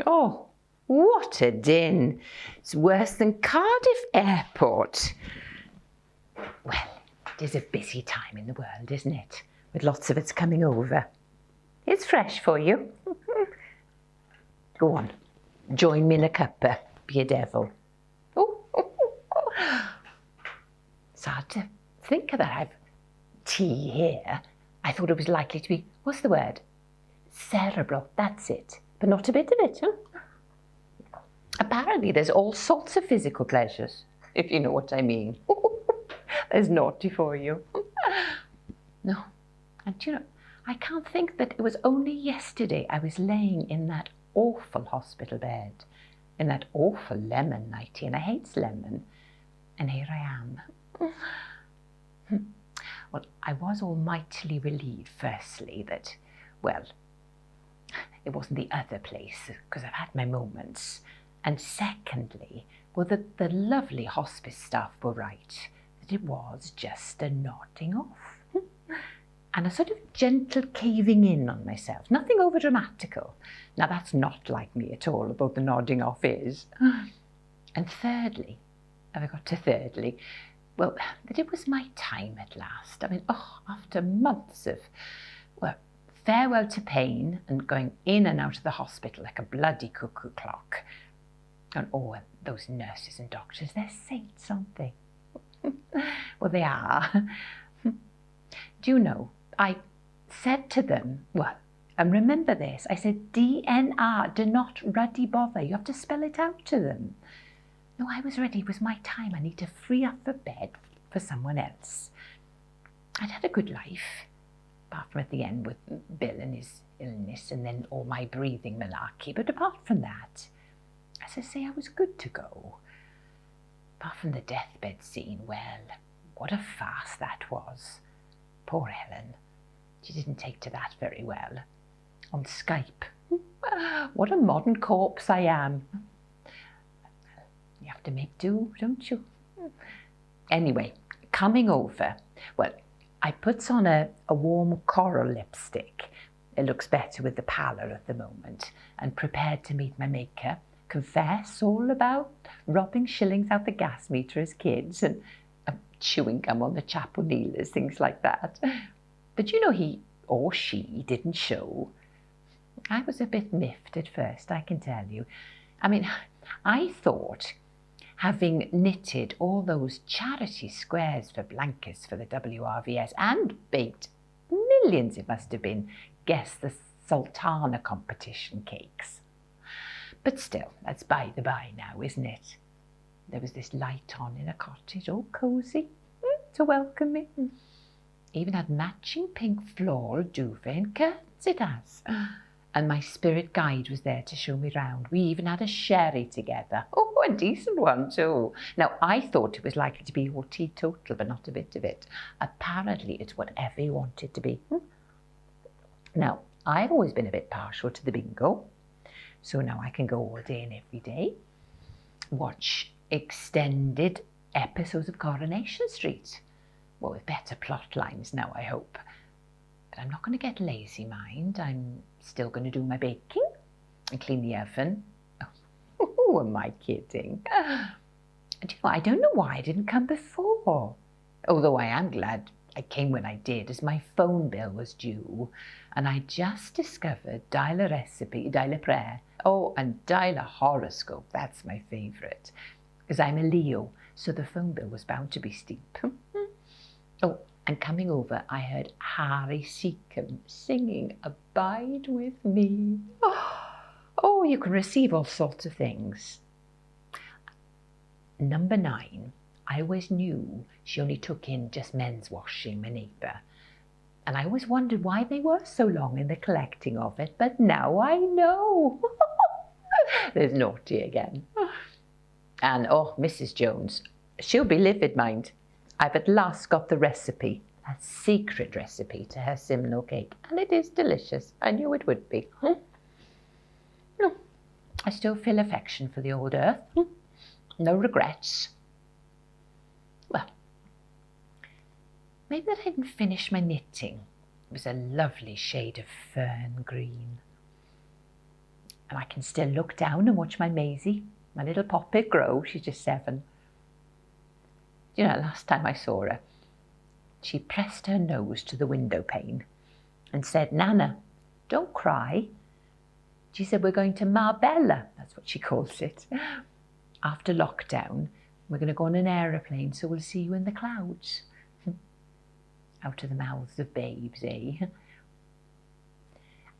Oh, what a din. It's worse than Cardiff Airport. Well, it is a busy time in the world, isn't it? With lots of us coming over. It's fresh for you. Go on, join me in a cuppa, be a devil. Oh. It's hard to think of that. I've tea here. I thought it was likely to be, what's the word? Cerebral, that's it. But not a bit of it, huh? Apparently there's all sorts of physical pleasures, if you know what I mean. There's naughty for you. No, and you know, I can't think that it was only yesterday I was laying in that awful hospital bed, in that awful lemon nightie, and I hate lemon, and here I am. Well, I was almightily relieved, firstly, that, well, it wasn't the other place, because I've had my moments. And secondly, well, the lovely hospice staff were right, that it was just a nodding off. And a sort of gentle caving in on myself, nothing over dramatical. Now that's not like me at all, about the nodding off is. And thirdly, have I got to thirdly? Well, that it was my time at last. I mean, after months of, well, farewell to pain and going in and out of the hospital like a bloody cuckoo clock. And those nurses and doctors, they're saints, aren't they? Well, they are. Do you know, I said to them, well, and remember this, I said, DNR, do not ruddy bother. You have to spell it out to them. No, I was ready. It was my time. I need to free up a bed for someone else. I'd had a good life, apart from at the end with Bill and his illness and then all my breathing malarkey. But apart from that, as I say, I was good to go. Apart from the deathbed scene, well, what a farce that was. Poor Helen. She didn't take to that very well. On Skype. What a modern corpse I am. You have to make do, don't you? Anyway, coming over, well, I puts on a warm coral lipstick. It looks better with the pallor at the moment, and prepared to meet my maker. Confess all about robbing shillings out the gas meter as kids and chewing gum on the chapel kneelers, things like that. But you know, he or she didn't show. I was a bit miffed at first, I can tell you. I mean, I thought, having knitted all those charity squares for blankets for the WRVS and baked millions, it must have been, guess the Sultana competition cakes. But still, that's by the by now, isn't it? There was this light on in a cottage, all cosy, to welcome me. Even had matching pink floral duvet and curtains it has. And my spirit guide was there to show me round. We even had a sherry together. Oh, a decent one too. Now, I thought it was likely to be your teetotal, but not a bit of it. Apparently, it's whatever you want it to be. Now, I've always been a bit partial to the bingo. So now I can go all day and every day, watch extended episodes of Coronation Street. Well, with better plot lines now, I hope. But I'm not going to get lazy, mind. I'm still going to do my baking and clean the oven. Oh, am I kidding? And you know, I don't know why I didn't come before. Although I am glad I came when I did, as my phone bill was due. And I just discovered dial a recipe, dial a prayer. Oh, and dial a horoscope. That's my favourite. Because I'm a Leo, so the phone bill was bound to be steep. Oh, and coming over, I heard Harry Seacombe singing Abide With Me. Oh, you can receive all sorts of things. Number 9, I always knew she only took in just men's washing, my neighbour. And I always wondered why they were so long in the collecting of it, but now I know. There's naughty again. And, oh, Mrs. Jones, she'll be livid, mind. I've at last got the recipe, a secret recipe to her Simnel cake, and it is delicious. I knew it would be. No, I still feel affection for the old earth. No regrets. Well, maybe that I didn't finish my knitting. It was a lovely shade of fern green. And I can still look down and watch my Maisie, my little poppet, grow. She's just 7. You know, last time I saw her, she pressed her nose to the window pane and said, "Nana, don't cry." She said, "We're going to Marbella," that's what she calls it. "After lockdown, we're going to go on an aeroplane, so we'll see you in the clouds." Out of the mouths of babes, eh?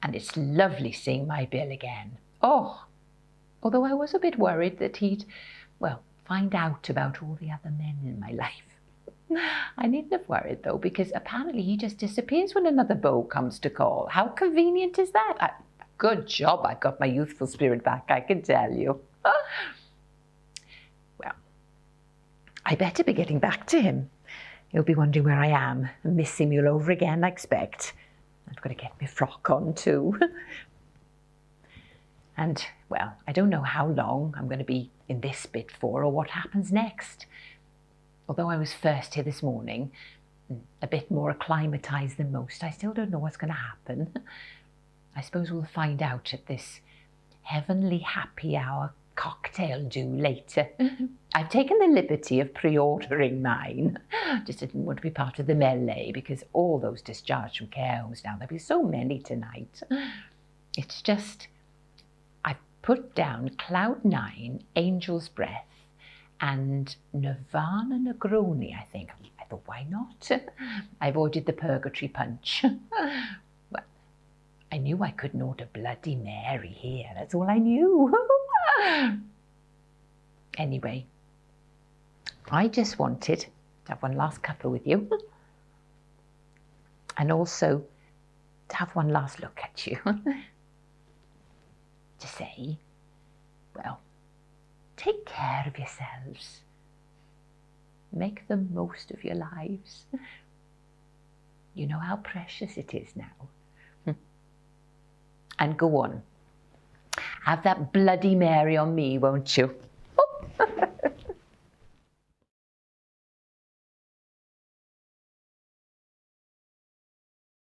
And it's lovely seeing my Bill again. Oh, although I was a bit worried that he'd, well, find out about all the other men in my life. I needn't have worried though, because apparently he just disappears when another beau comes to call. How convenient is that? Good job, I got my youthful spirit back, I can tell you. Well, I better be getting back to him. He'll be wondering where I am and missing me all over again, I expect. I've got to get my frock on too. And, well, I don't know how long I'm going to be in this bit for or what happens next. Although I was first here this morning, a bit more acclimatised than most, I still don't know what's going to happen. I suppose we'll find out at this heavenly happy hour cocktail do later. I've taken the liberty of pre-ordering mine. Just didn't want to be part of the melee because all those discharged from care homes now, there'll be so many tonight. It's just, I've put down Cloud 9, Angel's Breath, and Nirvana Negroni, I think. I thought, why not? I avoided the Purgatory Punch. Well, I knew I couldn't order Bloody Mary here. That's all I knew. Anyway, I just wanted to have one last cuppa with you. And also to have one last look at you. To say, well, take care of yourselves. Make the most of your lives. You know how precious it is now. And go on. Have that Bloody Mary on me, won't you?